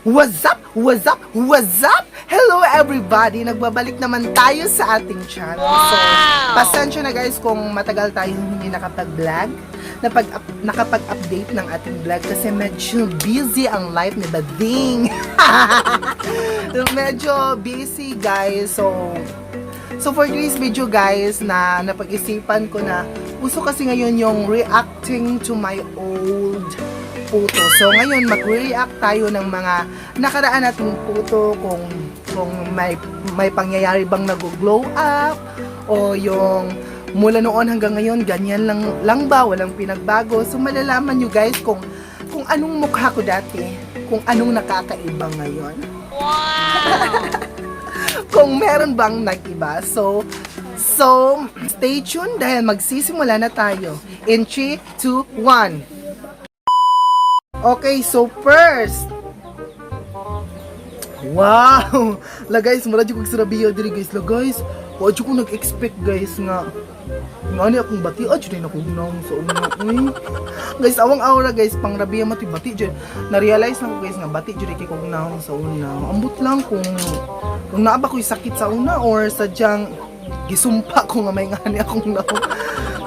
What's up? What's up? What's up? Hello everybody! Nagbabalik naman tayo sa ating channel. So, pasensya na guys kung matagal tayong hindi nakapag-vlog, nakapag-update ng ating vlog kasi medyo busy ang life ni Bading. Medyo busy guys. So for today's video guys, na napag-isipan ko na gusto kasi ngayon yung reacting to my old photo. So ngayon mag-react tayo ng mga nakaraan nating photo kung may pangyayari bang nag-glow up o yung mula noon hanggang ngayon ganyan lang ba, walang pinagbago. So malalaman nyo guys kung anong mukha ko dati, kung anong nakakaiba ngayon. Wow! Kung meron bang nag-iba. So stay tuned dahil magsisimula na tayo in 3, 2, 1. Okay, so first, wow! La guys, mula dyan kong sirabiyo diri guys. La guys, wadyo kong nag-expect guys nga ni akong bati. Dyan na akong naong sa una. Guys, awang aura guys, pang rabiya mati bati dyan. Na-realize na ko guys nga bati dyan kay kong naong sa una. Ambot lang kung naaba ko'y sakit sa una or sadyang gisumpa ko nga may ngani akong naong.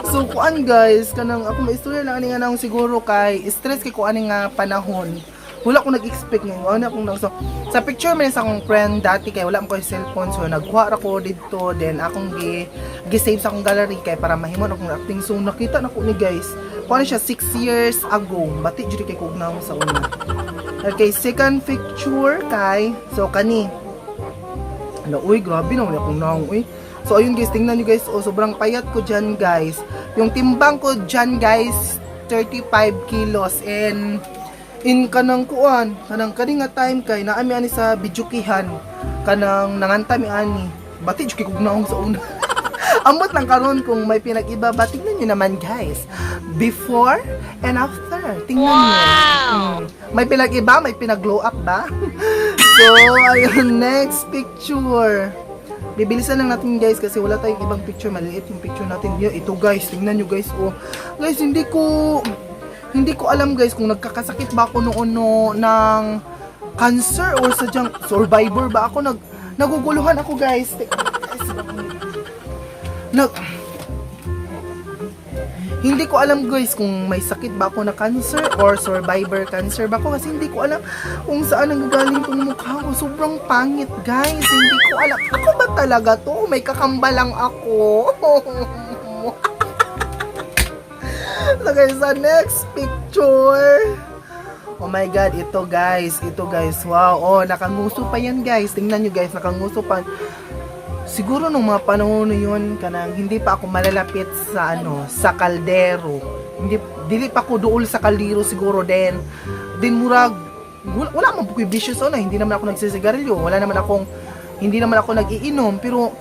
So kuan guys, kanang ako maistorya lang ani nga naong siguro kay stress kay ko ani nga panahon. Wala ko nag-expect nga ano akong nang so sa picture man sa akong friend dati kay wala mo ko cellphone so nagkuha ra ko dito then akong gi-save sa akong gallery kay para mahimon akong acting so nakita na ko ni guys. Kuan siya 6 years ago. Bati jud kay kog naong sa una. Okay, second picture kay so kani. Ala uy, grabe na wala akong naong uy. So ayun guys, tingnan nyo guys, sobrang payat ko dyan guys. Yung timbang ko dyan guys, 35 kilos. And in kanang kuan, kanang nga time kay naami ani sa bidyukihan, kanang nangantami ani. Bati jud kay kog naong sa una. Ambot lang karon kung may pinag-iba ba, tingnan nyo naman guys. Before and after, tingnan nyo. May pinag-iba, may pinag-glow up ba? So ayun, next picture. Bibilisan lang natin guys kasi wala tayong ibang picture, maliliit yung picture natin. Ito guys, tingnan nyo guys. Oh, guys, hindi ko alam guys kung nagkakasakit ba ako noon ng cancer or sadyang survivor ba ako. Naguguluhan ako guys. Hindi ko alam guys kung may sakit ba ako na cancer or survivor cancer ba ako kasi hindi ko alam kung saan nanggagaling tong mukha ko. Sobrang pangit guys. Hindi ko alam. Ako ba talaga to? May kakamba lang ako. Lagay sa next picture. Oh my god, ito guys. Wow, oh, nakanguso pa yan guys. Tingnan nyo guys, nakanguso pa. Siguro nung mga panahon na yun, kanang hindi pa ako malalapit sa sa kaldero. Dili pa ako duol sa kaldero siguro din murag wala man po vicious na, hindi naman ako nagsisigarilyo, hindi naman ako nagiinom, pero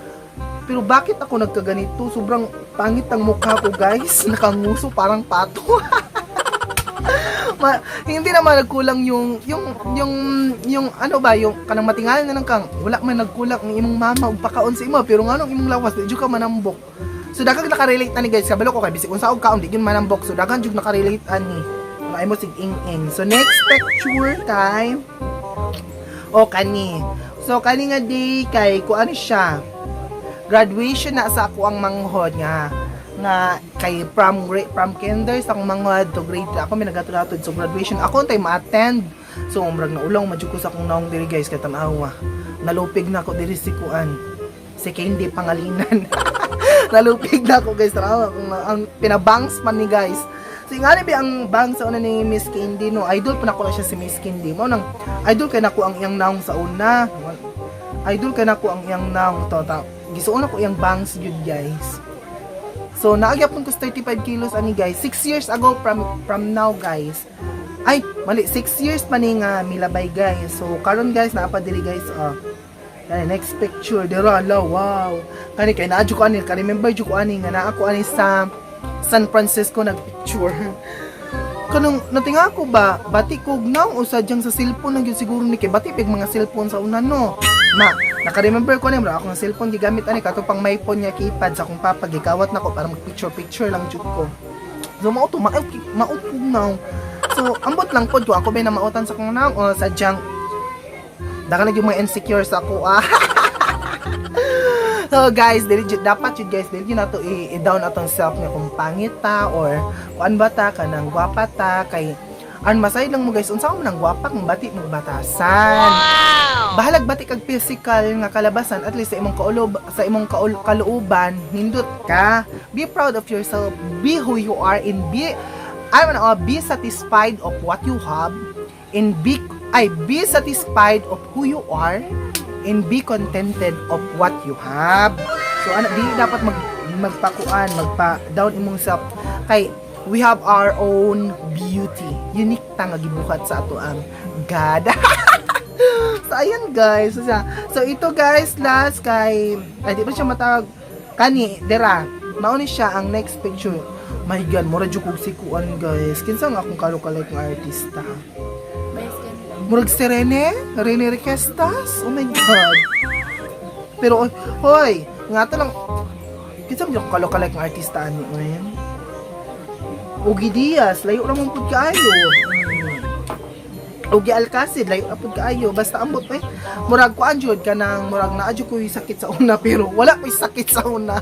bakit ako nagkaganito? Sobrang pangit ang mukha ko guys. Nakanguso parang pato. Hindi naman nagkulang yung ano ba, yung kanang matingalan na lang kang wala man nagkulang ang imong mama ug pakaon sa imo pero nganong imong lawas di jud ka manambok. So daghang nakarelate ani guys, kabalo ko kay bisig unsa og kaon di gyud manambok, so daghang jud nakarelate ani nga imo sig ing-ing. So next picture time kani. So kani nga day kay kuan siya, graduation na sa ako ang manghod nga kay from kinder sa akong manghod to grade ako may nagatud so graduation ako tay ma-attend. So umrag na ulaw madjud ko sa akong naong diri guys kay tan-awa. Nalupig na ako diri si kuan. Si Candy Pangalinan. Nalupig na ako guys, tan-awa ang pinabangs man ni guys. So nga bi ang bangs sa una ni Miss Candy no. Idol pa nako na siya si Miss Candy. Mao nang idol kay nako ang iyang naong sa una. Idol kay nako ang iyang naong to. Gisuon ako iyang bangs jud guys. So, naagyapon ko 35 kilos ani guys. 6 years ago from now guys. Ay, mali. 6 years pa ni nga milabay guys. So, karon guys, naapadili guys. Next picture. Dira, wow. Kani kay naadyo ko ani. Ka-remember dyo ko ani nga na ako ani sa San Francisco nag-picture. Kanang natinga ko ba, bati kog naw o sadyang sa cellphone lang yun siguro ni kay bati pig mga cellphone sa una no. Naka-remember ko na yung ako ng cellphone gigamit ani kato pang may phone niya keypad sa akong papa gikawat nako para mag-picture lang jud ko. So mauto maut ko now. So ambot lang pod ko ako bay na mautan sa kong naong o sadyang Daka na yung mga insecure sa ako. So guys, dapat yun guys, dili na to i-down atong self niya kung pangit ta or kuan ba ta kanang gwapa ta kay an masay lang mo guys unsa man ang gwapa kung bati mo batasan. Bahalag bati kag physical nga kalabasan at least sa imong kalooban nindot ka. Be proud of yourself. Be who you are and be satisfied of what you have and be satisfied of who you are and be contented of what you have. So di dapat magpa-down imong self kay we have our own beauty. Unique ta nga gibuhat sa ato ang God. So ayan guys. So ito guys last kay di ba siya matawag kani dera. Mao ni siya ang next picture. My God, mura jud kog sikuan guys. Kinsa nga akong kalo-kalay ng artista. Murag si Rene Requestas. Oh my God. Pero hoy, nga to lang. Kinsa mo kalo-kalay ng artista ani man? Ugi Diaz, layo ra man pud kaayo. Ugi Alcacid, layo ra pud kaayo. Basta ambot murag kuan jud kanang murag naa jud ko sakit sa una pero wala ko sakit sa una.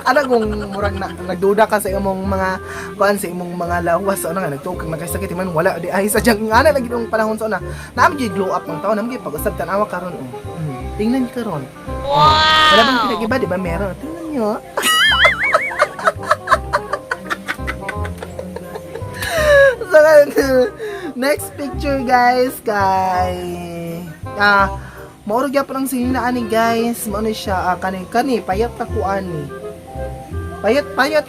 Ana kung murag nagduda ka sa imong mga kuan sa imong mga lawas sa una nga nagtukang nagkasakit man wala di ay sa jang ana lagi dong panahon sa una. Naam jud glow up ng taon, naam gyud pag-usab tan-awa karon Tingnan niyo karon. Wow. Wala bang pinag-iba di ba meron? Tingnan niyo. So, next picture guys kay mauro gyapon ang sinina ani guys mao ni siya kani payat ta ko ani payat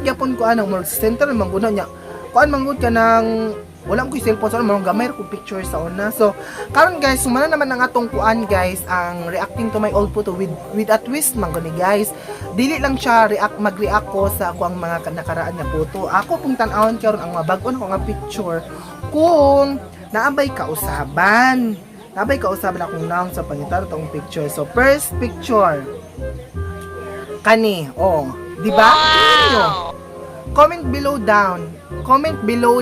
gyapon ko anang more center man guna nya kuan mangud kanang wala ko cellphone sa mga gamay ko picture sa una. So karon guys sumana naman ang atong kuan guys ang reacting to my old photo with a twist man guni guys. Dili lang siya mag-react ko sa ako ang mga nakaraan na photo. Ako pong tan-awon karon ang mga bag-on ko nga picture kung naabay kausaban. Naabay kausaban akong naong sa pangitan tong picture. So first picture. Kani, di ba? Wow! Comment below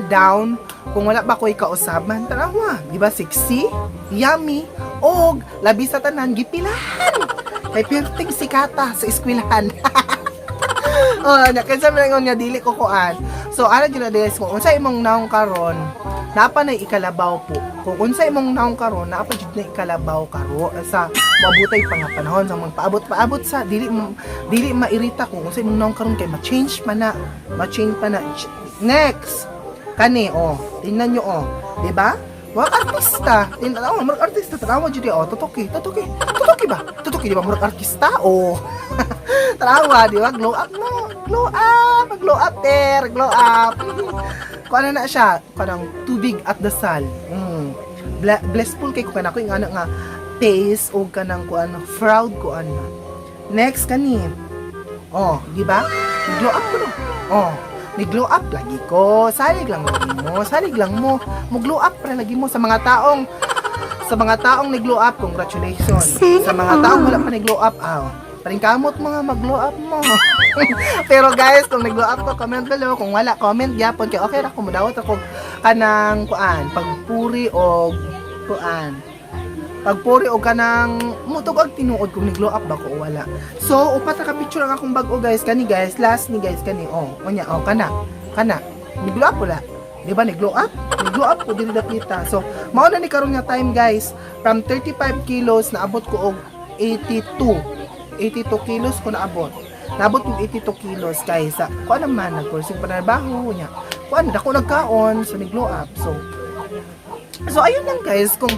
down kung wala ba ko'y kausaban. Tarawa, di ba sexy, yummy, og labi sa tanan gipilahan. Kay perting sikata sa eskwelahan. Kasi sabi nga dili ko kuan. So ana jud na guys kung unsa imong naong karon, napa na ikalabaw po. Kung unsa imong naong karon, napa jud na ikalabaw karo sa mabutay pa nga panahon sa mga paabot sa dili mairita kung unsa imong naong karon kay ma-change pa na. Next. Kani tingnan nyo di ba? Mga artista, mga artista tanawa jud tutuki ba? Tutuki di ba mga artista? Tanawa di ba? Glow up there. Kuan na siya, kanang tubig at dasal. Blessful kay ko kanako yung nga taste o kanang kuan fraud ko ana. Next kani. Di ba? Glow up ko no. Ni-glow up lagi ko. Salig lang mo. Mo-glow up para lagi mo sa mga taong ni-glow up, congratulations. Sa mga taong wala pa ni-glow up, paring kamot mga mag-glow up mo. Pero guys, kung nag-glow up ko, comment below. Kung wala, comment yapon. Kaya okay ra ko mudawat ako kanang pagpuri o kanang mutog ag tinuod kung ni-glow up ba ko o wala. So, upat ka picture ang akong bag-o guys. Kani guys, last ni guys kani. Kana. Ni-glow up wala. Di ba ni-glow up? Ni-glow up ko dili dapita. So, mao na ni karon nga time guys, from 35 kilos naabot ko og 82 kilos ko naabot. Naabot yung 82 kilos guys. Kuan naman nagpursig pa na trabaho nya. Kuan dako nagkaon so ni-glow up. So ayun lang guys, kung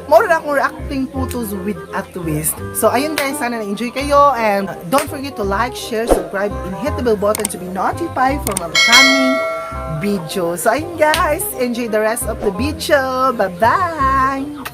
more na akong reacting photos with a twist. So ayun guys, sana na-enjoy kayo and don't forget to like, share, subscribe, and hit the bell button to be notified for my upcoming video. So ayun guys, enjoy the rest of the video. Bye-bye!